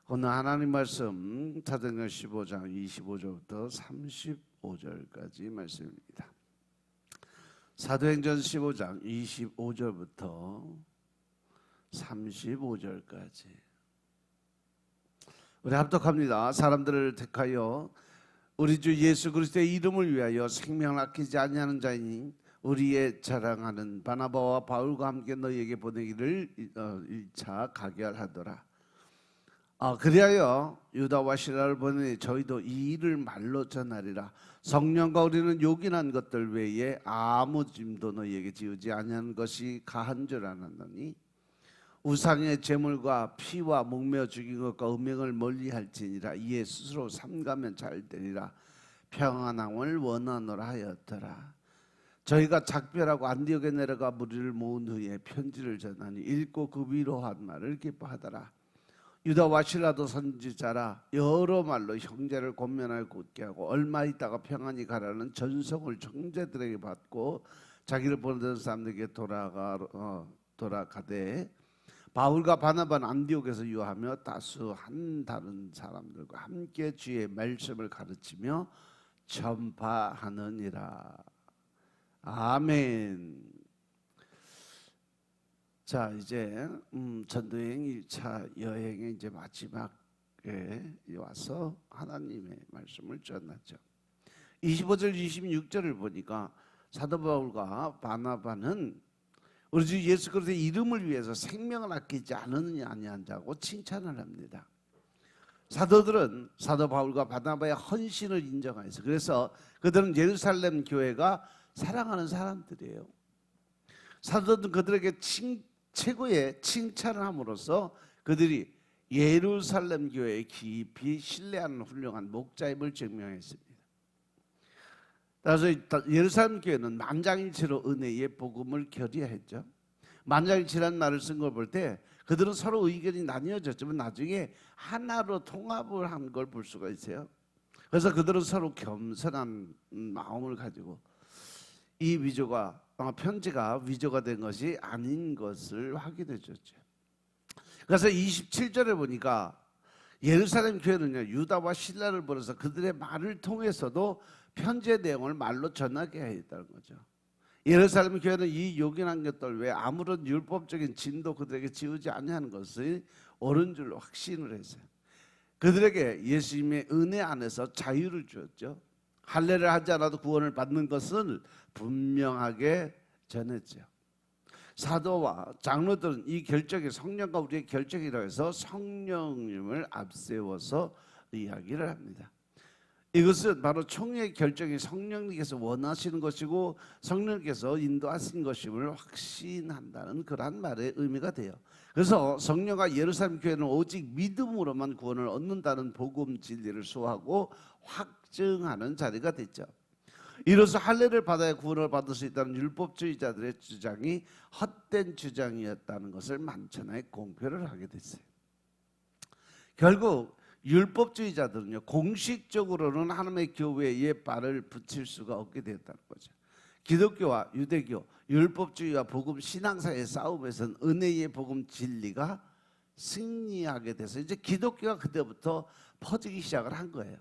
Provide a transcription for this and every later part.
오늘 하나님 말씀 사도행전 15장 25절부터 35절까지 말씀입니다. 사도행전 15장 25절부터 35절까지 우리 합독합니다. 사람들을 택하여 우리 주 예수 그리스도의 이름을 위하여 생명을 아끼지 아니하는 자이니 우리의 자랑하는 바나바와 바울과 함께 너희에게 보내기를 1차 가결하더라. 그리하여 유다와 실라를 보내니 저희도 이 일을 말로 전하리라. 성령과 우리는 요긴한 것들 외에 아무 짐도 너희에게 지우지 아니하는 것이 가한 줄 아느니 우상의 제물과 피와 목매어 죽인 것과 음행을 멀리할지니라. 이에 스스로 삼가면 잘 되리라. 평안함을 원하노라 하였더라. 저희가 작별하고 안디옥에 내려가 무리를 모은 후에 편지를 전하니 읽고 그 위로한 말을 기뻐하더라. 유다와 실라도 선지자라 여러 말로 형제를 권면하여 굳게 하고 얼마 있다가 평안히 가라는 전성을 형제들에게 받고 자기를 보내던 사람들에게 돌아가되 바울과 바나바는 안디옥에서 유하며 다수한 다른 사람들과 함께 주의 말씀을 가르치며 전파하느니라. 아멘. 자, 이제 전도여행 1차 여행의 이제 마지막에 와서 하나님의 말씀을 전하죠. 25절 26절을 보니까 사도 바울과 바나바는 우리 주 예수 그리스도의 이름을 위해서 생명을 아끼지 않느냐 아니한 자고 칭찬을 합니다. 사도들은 사도 바울과 바나바의 헌신을 인정해서 그래서 그들은 예루살렘 교회가 사랑하는 사람들이에요. 사도들은 그들에게 최고의 칭찬을 함으로써 그들이 예루살렘 교회에 깊이 신뢰하는 훌륭한 목자임을 증명했습니다. 따라서 예루살렘 교회는 만장일치로 은혜의 복음을 결의했죠. 만장일치라는 말을 쓴 걸 볼 때 그들은 서로 의견이 나뉘어졌지만 나중에 하나로 통합을 한 걸 볼 수가 있어요. 그래서 그들은 서로 겸손한 마음을 가지고 이 편지가 위조가 된 것이 아닌 것을 확인해 줬죠. 그래서 27절에 보니까 예루살렘 교회는요 유다와 실라를 보내서 그들의 말을 통해서도 편지의 내용을 말로 전하게 했다는 거죠. 예루살렘 교회는 이 요긴한 것들 외에 아무런 율법적인 짐도 그들에게 지우지 아니하는 것이 옳은 줄로 확신을 했어요. 그들에게 예수님의 은혜 안에서 자유를 주었죠. 할례를 하지 않아도 구원을 받는 것을 분명하게 전했죠. 사도와 장로들은 이 결정이 성령과 우리의 결정이라고 해서 성령님을 앞세워서 이야기를 합니다. 이것은 바로 총회의 결정이 성령님께서 원하시는 것이고 성령님께서 인도하신 것임을 확신한다는 그러한 말의 의미가 돼요. 그래서 성령과 예루살렘 교회는 오직 믿음으로만 구원을 얻는다는 복음 진리를 수호하고 확증하는 자리가 됐죠. 이로써 할례를 받아야 구원을 받을 수 있다는 율법주의자들의 주장이 헛된 주장이었다는 것을 만천하에 공표를 하게 됐어요. 결국 율법주의자들은요 공식적으로는 하나님의 교회에 발을 붙일 수가 없게 되었다는 거죠. 기독교와 유대교, 율법주의와 복음 신앙 사이의 싸움에서는 은혜의 복음 진리가 승리하게 돼서 이제 기독교가 그때부터 퍼지기 시작을 한 거예요.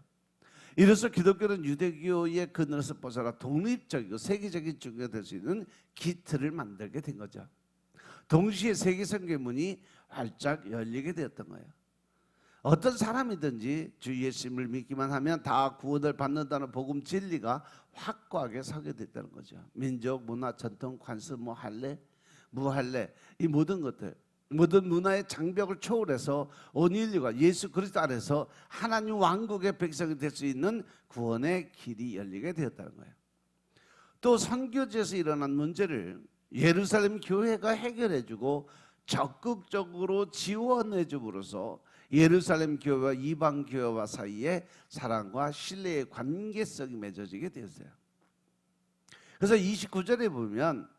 이로써 기독교는 유대교의 그늘에서 벗어나 독립적이고 세계적인 종교가 될 수 있는 기틀을 만들게 된 거죠. 동시에 세계 선교의 문이 활짝 열리게 되었던 거예요. 어떤 사람이든지 주 예수님을 믿기만 하면 다 구원을 받는다는 복음 진리가 확고하게 서게 됐다는 거죠. 민족, 문화, 전통, 관습, 할례, 무할례 이 모든 것들 모든 문화의 장벽을 초월해서 온 인류가 예수 그리스도 안에서 하나님 왕국의 백성이 될 수 있는 구원의 길이 열리게 되었다는 거예요. 또 선교지에서 일어난 문제를 예루살렘 교회가 해결해주고 적극적으로 지원해줌으로써 예루살렘 교회와 이방 교회와 사이에 사랑과 신뢰의 관계성이 맺어지게 되었어요. 그래서 29절에 보면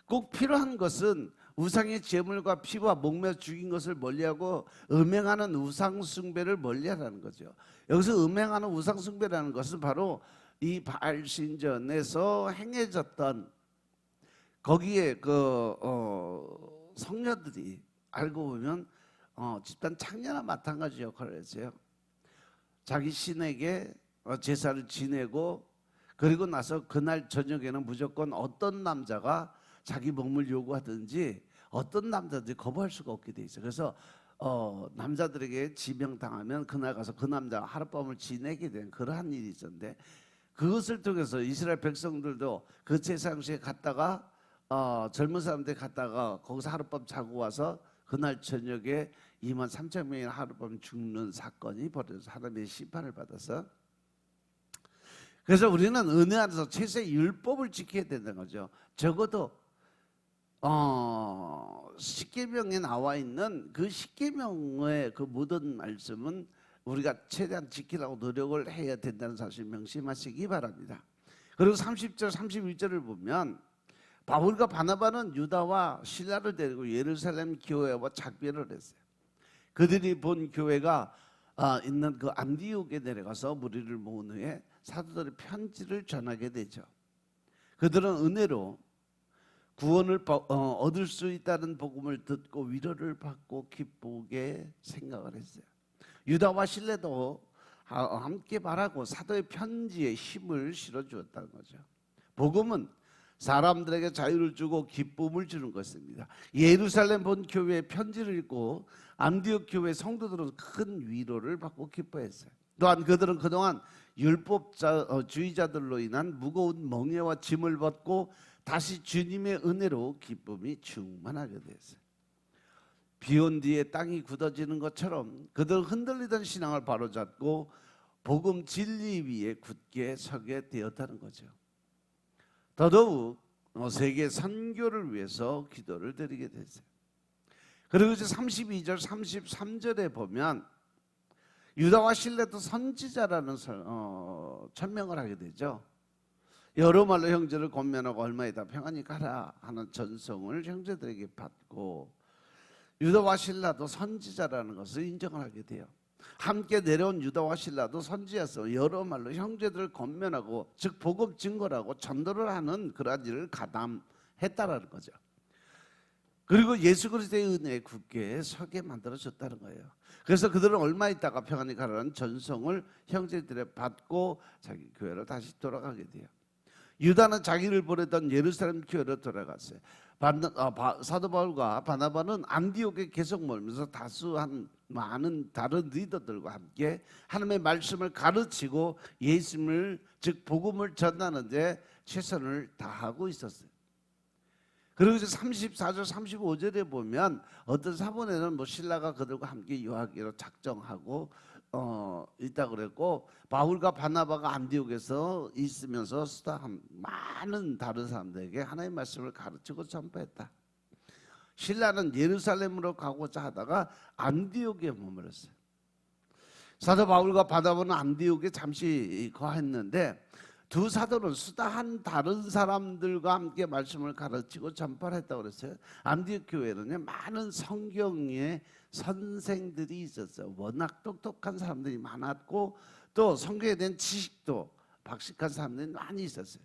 꼭 필요한 것은 우상의 제물과 피와 목매어 죽인 것을 멀리하고 음행하는 우상 숭배를 멀리하라는 거죠. 여기서 음행하는 우상 숭배라는 것은 바로 이 바알 신전에서 행해졌던 거기에 성녀들이 알고 보면 집단 창녀나 마찬가지 역할을 했어요. 자기 신에게 제사를 지내고 그리고 나서 그날 저녁에는 무조건 어떤 남자가 자기 몸을 요구하든지 어떤 남자들이 거부할 수가 없게 돼 있어요. 그래서 남자들에게 지명당하면 그날 가서 그 남자가 하룻밤을 지내게 된 그러한 일이 있었는데, 그것을 통해서 이스라엘 백성들도 그 제사장소에 갔다가 젊은 사람들이 갔다가 거기서 하룻밤 자고 와서 그날 저녁에 2만 3천 명이 하룻밤 죽는 사건이 벌어져서 하나님의 심판을 받아서, 그래서 우리는 은혜 안에서 최소의 율법을 지켜야 된다는 거죠. 적어도 십계명에 나와 있는 그 십계명의 그 모든 말씀은 우리가 최대한 지키려고 노력을 해야 된다는 사실 명심하시기 바랍니다. 그리고 30절 31절을 보면 바울과 바나바는 유다와 실라를 데리고 예루살렘 교회와 작별을 했어요. 그들이 본 교회가 있는 그 안디옥에 내려가서 무리를 모은 후에 사도들의 편지를 전하게 되죠. 그들은 은혜로 구원을 얻을 수 있다는 복음을 듣고 위로를 받고 기쁘게 생각을 했어요. 유다와 실레도 함께 말하고 사도의 편지에 힘을 실어주었다는 거죠. 복음은 사람들에게 자유를 주고 기쁨을 주는 것입니다. 예루살렘 본 교회의 편지를 읽고 안디옥 교회 성도들은 큰 위로를 받고 기뻐했어요. 또한 그들은 그동안 율법주의자들로 인한 무거운 멍에와 짐을 벗고 다시 주님의 은혜로 기쁨이 충만하게 됐어요. 비온 뒤에 땅이 굳어지는 것처럼 그들은 흔들리던 신앙을 바로잡고 복음 진리 위에 굳게 서게 되었다는 거죠. 더더욱 세계 선교를 위해서 기도를 드리게 됐어요. 그리고 이제 32절 33절에 보면 유다와 실레도 선지자라는 천명을 하게 되죠. 여러 말로 형제를 권면하고 얼마이다 평안히 가라 하는 전송을 형제들에게 받고, 유다와 실라도 선지자라는 것을 인정을 하게 돼요. 함께 내려온 유다와 실라도 선지자서 여러 말로 형제들을 권면하고, 즉 복음 증거라고 전도를 하는 그러한 일을 가담했다라는 거죠. 그리고 예수 그리스도의 은혜에 굳게 서게 만들어줬다는 거예요. 그래서 그들은 얼마 있다가 평안히 가라는 전송을 형제들에 받고 자기 교회로 다시 돌아가게 돼요. 유다는 자기를 보내던 예루살렘 교회로 돌아갔어요. 사도 바울과 바나바는 안디옥에 계속 머물면서 다수한 많은 다른 리더들과 함께 하나님의 말씀을 가르치고 예수님을 즉 복음을 전하는 데 최선을 다하고 있었어요. 그리고 이제 34절 35절에 보면 어떤 사본에는 신라가 그들과 함께 유하기로 작정하고 있다 그랬고, 바울과 바나바가 안디옥에서 있으면서 수다한 많은 다른 사람들에게 하나님의 말씀을 가르치고 전파했다. 신라는 예루살렘으로 가고자 하다가 안디옥에 머물렀어요. 사도 바울과 바나바는 안디옥에 잠시 거했는데 두 사도는 수다한 다른 사람들과 함께 말씀을 가르치고 전파를 했다고 그랬어요. 안디옥 교회는 많은 성경의 선생들이 있었어요. 워낙 똑똑한 사람들이 많았고 또 성경에 대한 지식도 박식한 사람들이 많이 있었어요.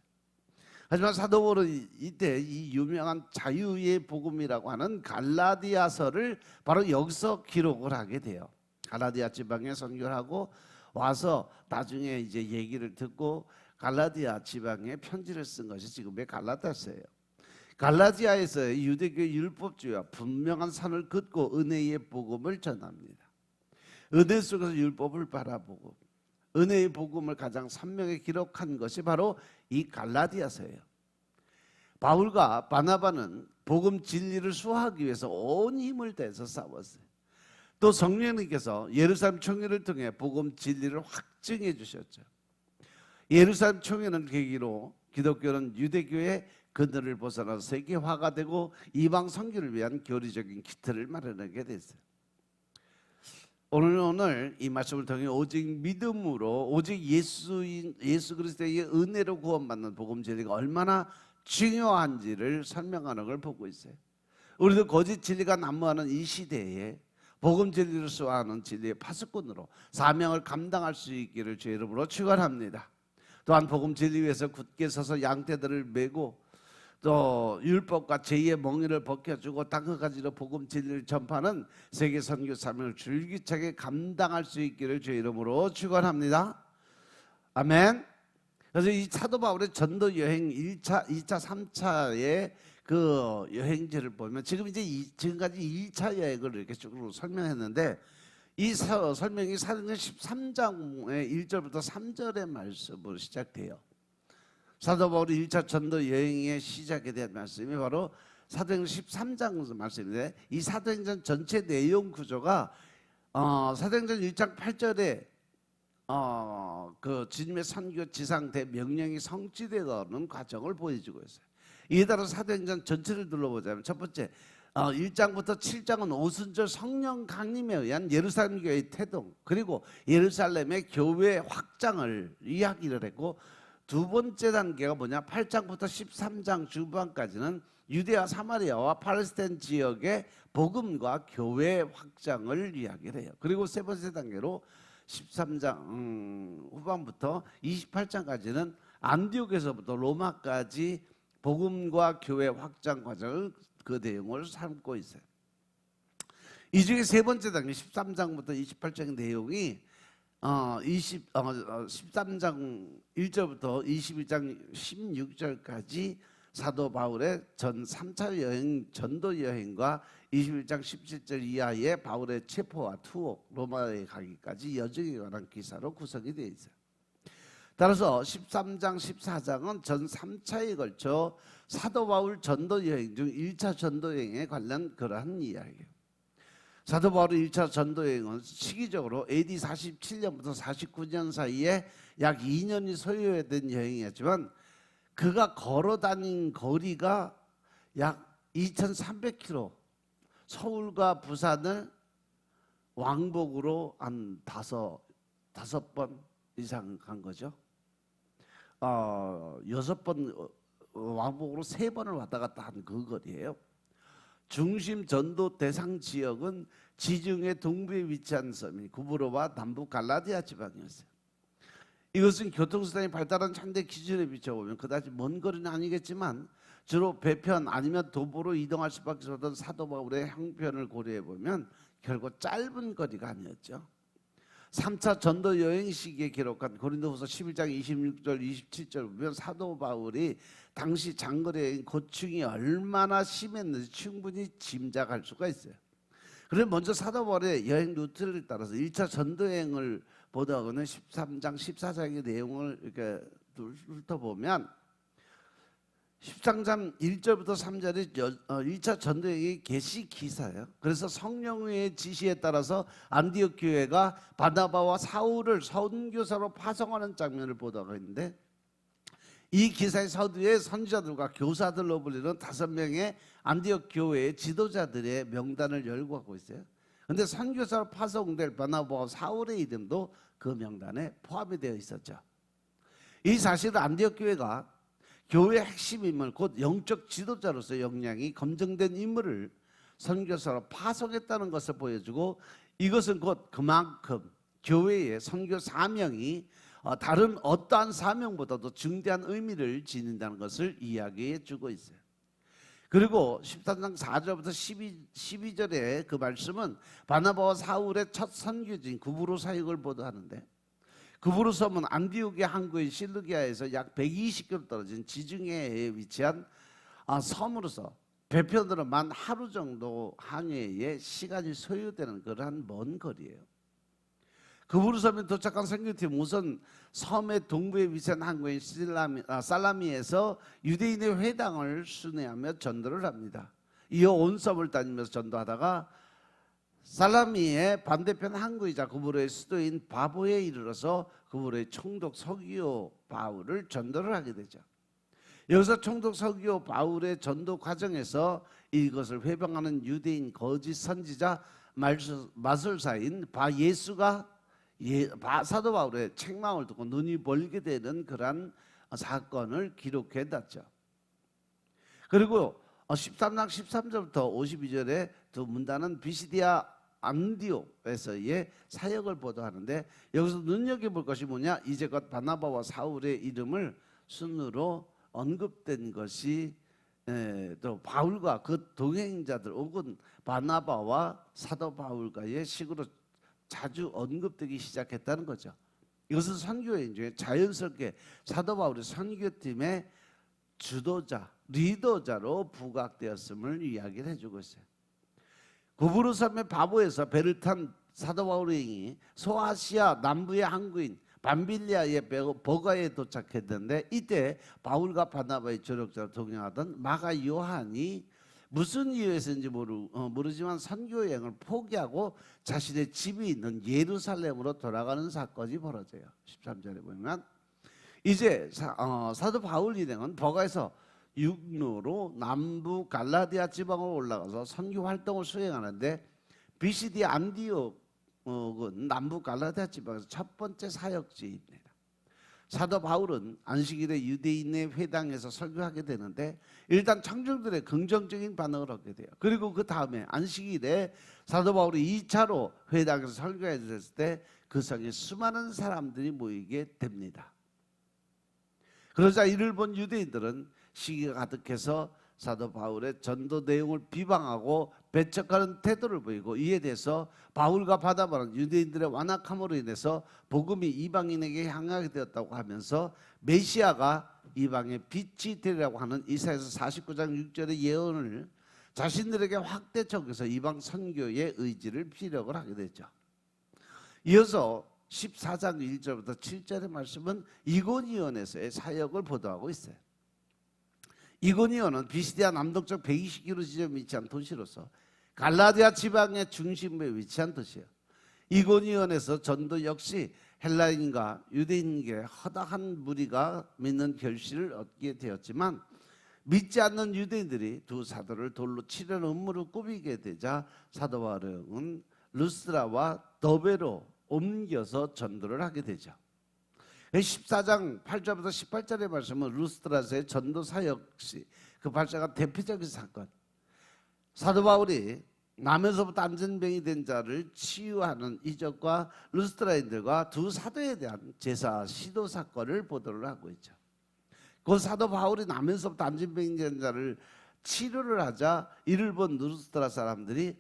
하지만 사도 바울은 이때 이 유명한 자유의 복음이라고 하는 갈라디아서를 바로 여기서 기록을 하게 돼요. 갈라디아 지방에 선교를 하고 와서 나중에 이제 얘기를 듣고 갈라디아 지방에 편지를 쓴 것이 지금의 갈라디아서예요. 갈라디아에서의 유대교 율법주의와 분명한 선을 긋고 은혜의 복음을 전합니다. 은혜 속에서 율법을 바라보고 은혜의 복음을 가장 선명히 기록한 것이 바로 이 갈라디아서예요. 바울과 바나바는 복음 진리를 수호하기 위해서 온 힘을 다해서 싸웠어요. 또 성령님께서 예루살렘 총회를 통해 복음 진리를 확증해 주셨죠. 예루살렘 총회는 계기로 기독교는 유대교의 그늘을 벗어나 세계화가 되고 이방 선교를 위한 교리적인 기틀을 마련하게 됐어요. 오늘 이 말씀을 통해 오직 믿음으로 오직 예수 그리스도의 은혜로 구원받는 복음 진리가 얼마나 중요한지를 설명하는 걸 보고 있어요. 우리도 거짓 진리가 난무하는 이 시대에 복음 진리를 수호하는 진리의 파수꾼으로 사명을 감당할 수 있기를 주의 이름으로 축원합니다. 또한 복음 진리 위에서 굳게 서서 양떼들을 메고 또 율법과 제2의 멍에를 벗겨주고 다그가지로 복음 진리를 전파하는 세계 선교 사명을 줄기차게 감당할 수 있기를 주의 이름으로 축원합니다. 아멘. 그래서 이 사도 바울의 전도 여행 1차, 2차, 3차의 그 여행지를 보면 지금 이제 지금까지 1차 여행을 이렇게 쭉 설명했는데 이 설명이 사도행전 13장의 1절부터 3절의 말씀으로 시작돼요. 사도 바울의 1차 전도 여행의 시작에 대한 말씀이 바로 사도행전 13장 말씀인데 이 사도행전 전체 내용 구조가 사도행전 1장 8절에 그 주님의 선교 지상대 명령이 성취되는 과정을 보여주고 있어요. 이에 따라 사도행전 전체를 둘러보자면 첫 번째 1장부터 7장은 오순절 성령 강림에 의한 예루살렘 교회의 태동 그리고 예루살렘의 교회 확장을 이야기를 했고 두 번째 단계가 뭐냐 8장부터 13장 중반까지는 유대와 사마리아와 팔레스타인 지역의 복음과 교회 확장을 이야기를 해요. 그리고 세 번째 단계로 13장 후반부터 28장까지는 안디옥에서부터 로마까지 복음과 교회 확장 과정을 그 내용을 삼고 있어요. 이 중에 세 번째 단계 13장부터 28장의 내용이 13장 1절부터 21장 16절까지 사도 바울의 전 3차 여행 전도 여행과 21장 17절 이하의 바울의 체포와 투옥 로마에 가기까지 여정에 관한 기사로 구성이 되어 있어요. 따라서 13장 14장은 전 3차에 걸쳐 사도 바울 전도 여행 중 1차 전도 여행에 관련 그러한 이야기예요. 사도 바울의 1차 전도 여행은 시기적으로 AD 47년부터 49년 사이에 약 2년이 소요된 여행이었지만 그가 걸어 다닌 거리가 약 2,300km, 서울과 부산을 왕복으로 한 다섯 번 이상 간 거죠. 6번 왕복으로 3번을 왔다 갔다 한 그 거리예요. 중심 전도 대상 지역은 지중해 동부에 위치한 섬인 구브로와 남부 갈라디아 지방이었어요. 이것은 교통수단이 발달한 현대 기준에 비춰보면 그다지 먼 거리는 아니겠지만 주로 배편 아니면 도보로 이동할 수밖에 없던 사도 바울의 형편을 고려해 보면 결국 짧은 거리가 아니었죠. 3차 전도 여행 시기에 기록한 고린도후서 11장 26절 27절 보면 사도 바울이 당시 장거리 여행 고충이 얼마나 심했는지 충분히 짐작할 수가 있어요. 그럼 먼저 사도 바울의 여행 루트를 따라서 1차 전도 여행을 보다가는 13장 14장의 내용을 이렇게 훑어보면 13장 1절부터 3절이 1차 전도여행의 계시 기사예요. 그래서 성령의 지시에 따라서 안디옥 교회가 바나바와 사울을 선교사로 파송하는 장면을 보다가 있는데 이 기사의 서두에 선지자들과 교사들로 불리는 5명의 안디옥 교회의 지도자들의 명단을 열거하고 있어요. 그런데 선교사로 파송될 바나바와 사울의 이름도 그 명단에 포함이 되어 있었죠. 이 사실은 안디옥 교회가 교회의 핵심 인물 곧 영적 지도자로서 역량이 검증된 인물을 선교사로 파송했다는 것을 보여주고 이것은 곧 그만큼 교회의 선교 사명이 다른 어떠한 사명보다도 중대한 의미를 지닌다는 것을 이야기해 주고 있어요. 그리고 13장 4절부터 12절의 그 말씀은 바나바와 사울의 첫 선교지인 구브로 사역을 보도하는데 구브로 섬은 안디옥의 항구인 실루기아에서 약 120km 떨어진 지중해에 위치한 섬으로서 배편으로만 하루 정도 항해에 시간이 소요되는 그러한 먼 거리예요. 구브로 섬에 도착한 선교팀 우선 섬의 동부에 위치한 항구인 살라미에서 유대인의 회당을 순회하며 전도를 합니다. 이어 온 섬을 다니면서 전도하다가 살라미의 반대편 항구이자 구브로의 수도인 바보에 이르러서 구브로의 총독 서기오 바울을 전도를 하게 되죠. 여기서 총독 서기오 바울의 전도 과정에서 이것을 회방하는 유대인 거짓 선지자 마술사인 바예수가 사도 바울의 책망을 듣고 눈이 멀게 되는 그러한 사건을 기록해 놨죠. 그리고 13장 13절부터 52절에 두 문단은 비시디아 안디옥에서의 사역을 보도하는데 여기서 눈여겨볼 것이 뭐냐? 이제껏 바나바와 사울의 이름을 순으로 언급된 것이 또 바울과 그 동행자들 혹은 바나바와 사도 바울과의 식으로 자주 언급되기 시작했다는 거죠. 이것은 선교여행 중에 자연스럽게 사도 바울이 선교팀의 주도자, 리더자로 부각되었음을 이야기를 해주고 있어요. 구부로 섬의 바보에서 배를 탄 사도 바울이 소아시아 남부의 항구인 밤빌리아의 버가에 도착했는데, 이때 바울과 바나바의 조력자로 동행하던 마가 요한이 무슨 이유에서인지 모르지만 선교여행을 포기하고 자신의 집이 있는 예루살렘으로 돌아가는 사건이 벌어져요. 13절에 보면 이제 사도 바울 일행은 버가에서 육로로 남부 갈라디아 지방으로 올라가서 선교 활동을 수행하는데, 비시디 안디옥은 남부 갈라디아 지방에서 첫 번째 사역지입니다. 사도 바울은 안식일에 유대인의 회당에서 설교하게 되는데, 일단 청중들의 긍정적인 반응을 얻게 돼요. 그리고 그 다음에 안식일에 사도 바울이 2차로 회당에서 설교해 줬을 때 그 성에 수많은 사람들이 모이게 됩니다. 그러자 이를 본 유대인들은 시기가 가득해서 사도 바울의 전도 내용을 비방하고 배척하는 태도를 보이고, 이에 대해서 바울과 바나바는 유대인들의 완악함으로 인해서 복음이 이방인에게 향하게 되었다고 하면서 메시아가 이방의 빛이 되리라고 하는 이사야서 49장 6절의 예언을 자신들에게 확대 적용해서 이방 선교의 의지를 피력을 하게 되죠. 이어서 14장 1절부터 7절의 말씀은 이고니온에서의 사역을 보도하고 있어요. 이고니온은 비시디아 남동쪽 120km 지점에 위치한 도시로서 갈라디아 지방의 중심부에 위치한 도시예요. 이고니온에서 전도 역시 헬라인과 유대인에게 허다한 무리가 믿는 결실을 얻게 되었지만, 믿지 않는 유대인들이 두 사도를 돌로 치려는 음모를 꾸미게 되자 사도 바울은 루스드라와 더베로 옮겨서 전도를 하게 되죠. 14장 8절부터 18절의 말씀은 루스드라서의 전도 사역 시 그 발생한 대표적인 사건, 사도 바울이 남에서부터 안전병이 된 자를 치유하는 이적과 루스드라인들과 두 사도에 대한 제사 시도 사건을 보도를 하고 있죠. 그 사도 바울이 남에서부터 안전병이 된 자를 치료를 하자 이를 본 루스드라 사람들이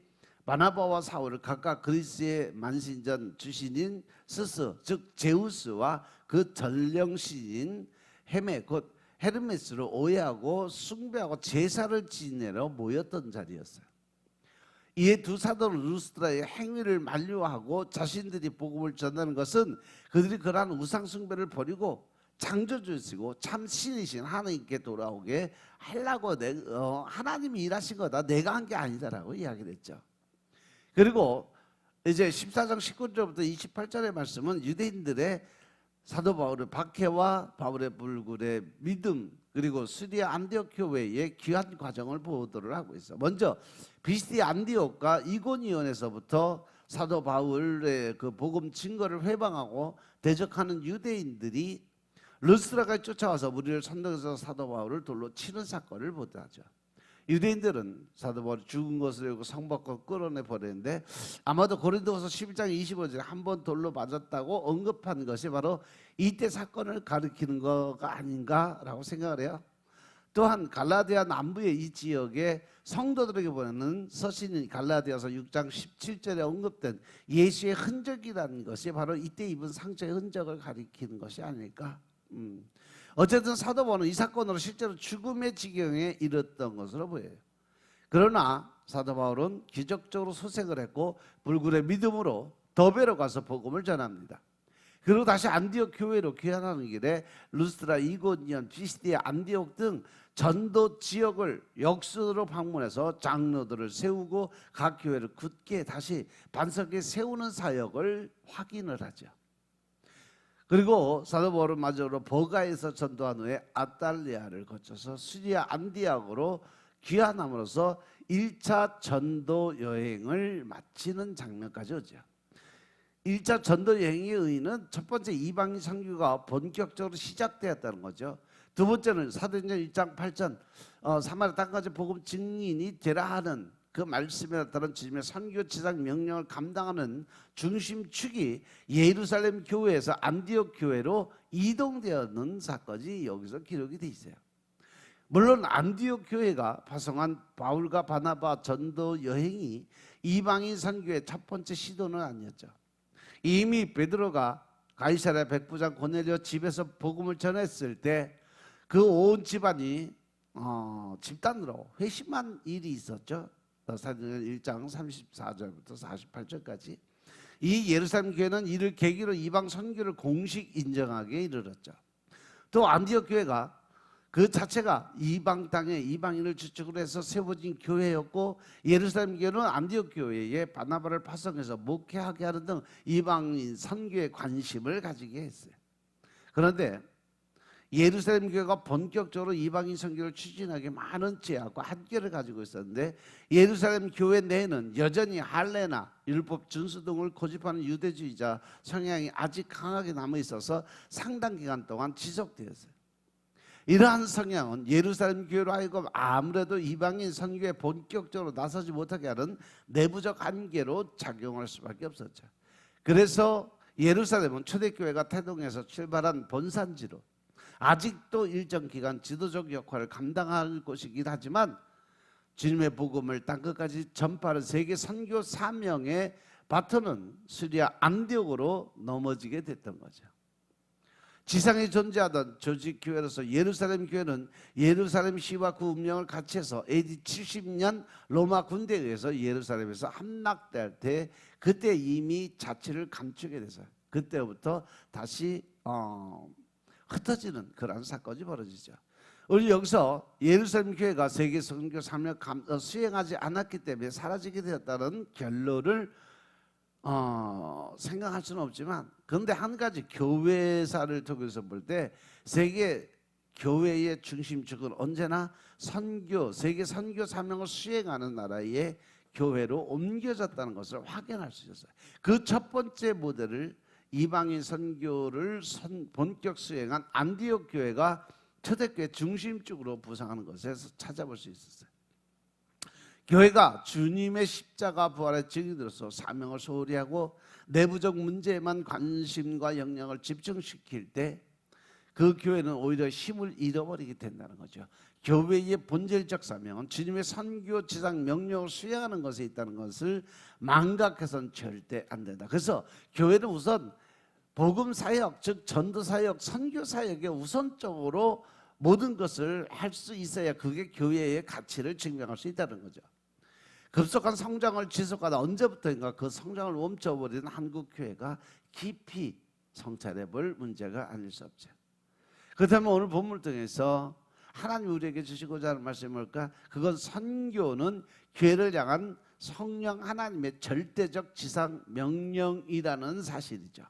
바나바와 사울을 각각 그리스의 만신전 주신인 스스 즉 제우스와 그 전령신인 헤메 곧 헤르메스로 오해하고 숭배하고 제사를 지내러 모였던 자리였어요. 이에 두 사도는 루스드라의 행위를 만류하고 자신들이 복음을 전하는 것은 그들이 그러한 우상 숭배를 버리고 창조주시고 참 신이신 하나님께 돌아오게 하려고 하나님이 일하신 거다, 내가 한 게 아니다라고 이야기를 했죠. 그리고 이제 14장 19절부터 28절의 말씀은 유대인들의 사도 바울의 박해와 바울의 불굴의 믿음, 그리고 시리아 안디옥 교회의 귀한 과정을 보도를 하고 있어. 먼저 비시디 안디옥과 이고니온에서부터 사도 바울의 그 복음 증거를 회방하고 대적하는 유대인들이 루스드라까지 쫓아와서 무리를 선동해서 사도 바울을 돌로 치는 사건을 보도하죠. 유대인들은 사도 바울이 죽은 것을 알고 성받고 끌어내 버리는데, 아마도 고린도후서 11장 25절에 한 번 돌로 맞았다고 언급한 것이 바로 이때 사건을 가리키는 거가 아닌가라고 생각을 해요. 또한 갈라디아 남부의 이 지역에 성도들에게 보내는 서신인 갈라디아서 6장 17절에 언급된 예수의 흔적이라는 것이 바로 이때 입은 상처의 흔적을 가리키는 것이 아닐까. 어쨌든 사도 바울은 이 사건으로 실제로 죽음의 지경에 이르렀던 것으로 보여요. 그러나 사도 바울은 기적적으로 소생을 했고 불굴의 믿음으로 더베로 가서 복음을 전합니다. 그리고 다시 안디옥 교회로 귀환하는 길에 루스드라, 이고니온, 비시디아, 안디옥 등 전도 지역을 역수로 방문해서 장로들을 세우고 각 교회를 굳게 다시 반석에 세우는 사역을 확인을 하죠. 그리고 사도 바울은 마지막으로 버가에서 전도한 후에 아달리아를 거쳐서 시리아 안디옥으로 귀환함으로써 1차 전도 여행을 마치는 장면까지 오죠. 1차 전도 여행의 의의는 첫 번째 이방인 선교가 본격적으로 시작되었다는 거죠. 두 번째는 사도행전 1장 8절 사마리아 땅까지 복음 증인이 되라 하는 그 말씀에 따른 주님의 선교지상 명령을 감당하는 중심축이 예루살렘 교회에서 안디옥 교회로 이동되었는 사건이 여기서 기록이 돼 있어요. 물론 안디옥 교회가 파송한 바울과 바나바 전도 여행이 이방인 선교의 첫 번째 시도는 아니었죠. 이미 베드로가 가이사랴 백부장 고넬료 집에서 복음을 전했을 때 그 온 집안이 집단으로 회심한 일이 있었죠. 사도행전 1장 34절부터 48절까지. 이 예루살렘 교회는 이를 계기로 이방 선교를 공식 인정하게 이르렀죠. 또 안디옥 교회가 그 자체가 이방 땅에 이방인을 주축으로 해서 세워진 교회였고, 예루살렘 교회는 안디옥 교회에 바나바를 파송해서 목회하게 하는 등 이방인 선교에 관심을 가지게 했어요. 그런데 예루살렘 교회가 본격적으로 이방인 선교를 추진하기 많은 제약과 한계를 가지고 있었는데, 예루살렘 교회 내에는 여전히 할례나 율법 준수 등을 고집하는 유대주의자 성향이 아직 강하게 남아 있어서 상당 기간 동안 지속되었어요. 이러한 성향은 예루살렘 교회로 하여금 아무래도 이방인 선교에 본격적으로 나서지 못하게 하는 내부적 한계로 작용할 수밖에 없었죠. 그래서 예루살렘은 초대교회가 태동에서 출발한 본산지로 아직도 일정 기간 지도적 역할을 감당할 곳이긴 하지만, 주님의 복음을 땅끝까지 전파하는 세계 선교 사명의 바톤은 시리아 안디옥으로 넘어지게 됐던 거죠. 지상에 존재하던 조직 교회로서 예루살렘 교회는 예루살렘 시와 그 운명을 같이 해서 AD 70년 로마 군대에 의해서 예루살렘에서 함락될 때, 그때 이미 자취를 감추게 돼서 그때부터 다시 흩어지는 그런 사건이 벌어지죠. 우리 여기서 예루살렘 교회가 세계 선교 사명 수행하지 않았기 때문에 사라지게 되었다는 결론을 생각할 수는 없지만, 그런데 한 가지 교회사를 통해서 볼 때 세계 교회의 중심축은 언제나 선교, 세계 선교 사명을 수행하는 나라의 교회로 옮겨졌다는 것을 확인할 수 있었어요. 그 첫 번째 모델을 이방인 선교를 본격 수행한 안디옥 교회가 초대교회 중심축으로 부상하는 것에서 찾아볼 수 있었어요. 교회가 주님의 십자가 부활의 증인으로서 사명을 소홀히 하고 내부적 문제에만 관심과 영향을 집중시킬 때, 그 교회는 오히려 힘을 잃어버리게 된다는 거죠. 교회의 본질적 사명은 주님의 선교 지상 명령을 수행하는 것에 있다는 것을 망각해서는 절대 안 된다. 그래서 교회는 우선 복음 사역, 즉 전도 사역, 선교 사역에 우선적으로 모든 것을 할 수 있어야 그게 교회의 가치를 증명할 수 있다는 거죠. 급속한 성장을 지속하다 언제부터인가 그 성장을 멈춰버리는 한국 교회가 깊이 성찰해 볼 문제가 아닐 수 없죠. 그렇다면 오늘 본문을 통해서 하나님 우리에게 주시고자 하는 말씀이 뭘까? 그건 선교는 교회를 향한 성령 하나님의 절대적 지상 명령이라는 사실이죠.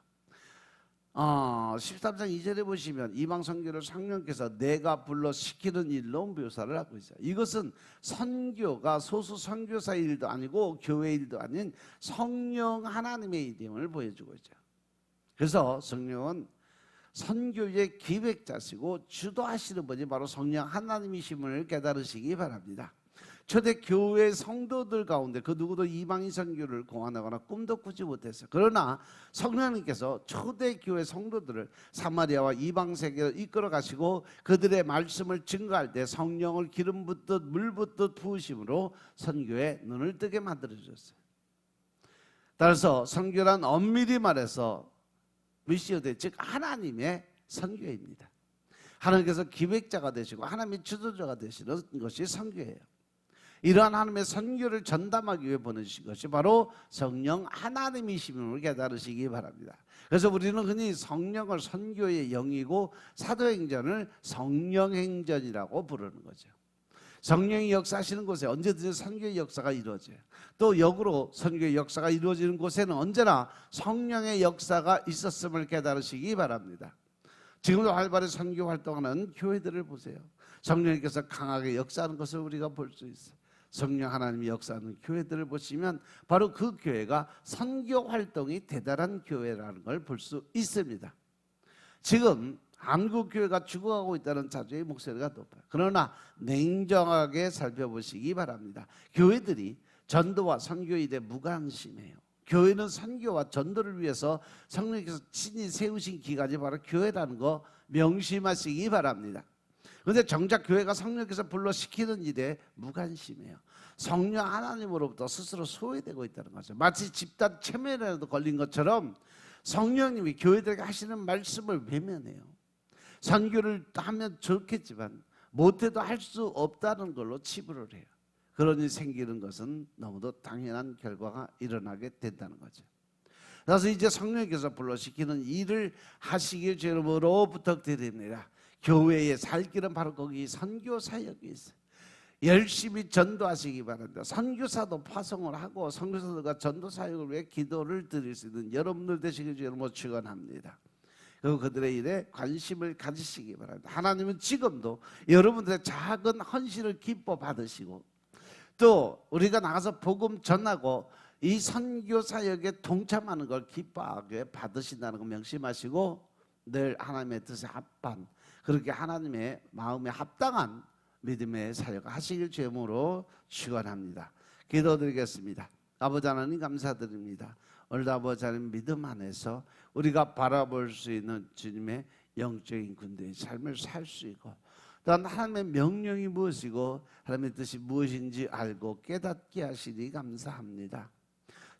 13장 2절에 보시면 이방 선교를 성령께서 내가 불러 시키는 일로 묘사를 하고 있어요. 이것은 선교가 소수 선교사의 일도 아니고 교회 일도 아닌 성령 하나님의 일임을 보여주고 있죠. 그래서 성령은 선교의 기획자시고 주도하시는 분이 바로 성령 하나님이심을 깨달으시기 바랍니다. 초대 교회 성도들 가운데 그 누구도 이방인 선교를 고안하거나 꿈도 꾸지 못했어요. 그러나 성령님께서 초대 교회 성도들을 사마리아와 이방 세계로 이끌어 가시고 그들의 말씀을 증거할 때 성령을 기름 붓듯 물 붓듯 부으심으로 선교에 눈을 뜨게 만들어 주셨어요. 따라서 선교란 엄밀히 말해서 미시오데, 즉 하나님의 선교입니다. 하나님께서 기획자가 되시고 하나님의 주도자가 되시는 것이 선교예요. 이러한 하나님의 선교를 전담하기 위해 보내주신 것이 바로 성령 하나님이심을 깨달으시기 바랍니다. 그래서 우리는 흔히 성령을 선교의 영이고 사도행전을 성령행전이라고 부르는 거죠. 성령이 역사하시는 곳에 언제든지 선교의 역사가 이루어져요. 또 역으로 선교의 역사가 이루어지는 곳에는 언제나 성령의 역사가 있었음을 깨달으시기 바랍니다. 지금도 활발히 선교 활동하는 교회들을 보세요. 성령님께서 강하게 역사하는 것을 우리가 볼 수 있어요. 성령 하나님이 역사하는 교회들을 보시면 바로 그 교회가 선교 활동이 대단한 교회라는 걸 볼 수 있습니다. 지금 한국 교회가 죽어가고 있다는 자주의 목소리가 높아요. 그러나 냉정하게 살펴보시기 바랍니다. 교회들이 전도와 선교 일에 무관심해요. 교회는 선교와 전도를 위해서 성령께서 친히 세우신 기관이 바로 교회라는 거 명심하시기 바랍니다. 그런데 정작 교회가 성령께서 불러 시키는 일에 무관심해요. 성령 하나님으로부터 스스로 소외되고 있다는 거죠. 마치 집단 체면이라도 걸린 것처럼 성령님이 교회들에게 하시는 말씀을 외면해요. 선교를 하면 좋겠지만 못해도 할 수 없다는 걸로 치부를 해요. 그러니 생기는 것은 너무도 당연한 결과가 일어나게 된다는 거죠. 그래서 이제 성령께서 불러시키는 일을 하시길 주님으로 부탁드립니다. 교회의 살 길은 바로 거기 선교 사역이 있어요. 열심히 전도하시기 바랍니다. 선교사도 파송을 하고 선교사들과 전도 사역을 위해 기도를 드릴 수 있는 여러분들 되시길 주님으로 축원합니다. 그리고 그들의 일에 관심을 가지시기 바랍니다. 하나님은 지금도 여러분들의 작은 헌신을 기뻐 받으시고 또 우리가 나가서 복음 전하고 이 선교 사역에 동참하는 걸 기뻐하게 받으신다는 거 명심하시고 늘 하나님의 뜻에 합한 그렇게 하나님의 마음에 합당한 믿음의 사역 하시길 주님으로 축원합니다. 기도드리겠습니다. 아버지 하나님 감사드립니다. 오늘 아버지 하나님 믿음 안에서 우리가 바라볼 수 있는 주님의 영적인 군대의 삶을 살 수 있고 또한 하나님의 명령이 무엇이고 하나님의 뜻이 무엇인지 알고 깨닫게 하시니 감사합니다.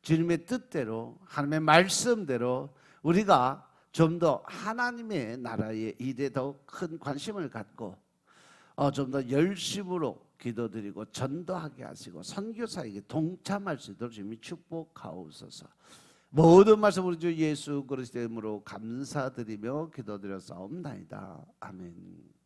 주님의 뜻대로 하나님의 말씀대로 우리가 좀 더 하나님의 나라의 일에 더 큰 관심을 갖고 좀 더 열심으로 기도드리고 전도하게 하시고 선교사에게 동참할 수 있도록 주님이 축복하옵소서. 모든 말씀 우리 주 예수 그리스도의 이름으로 감사드리며 기도드렸사옵나이다. 아멘.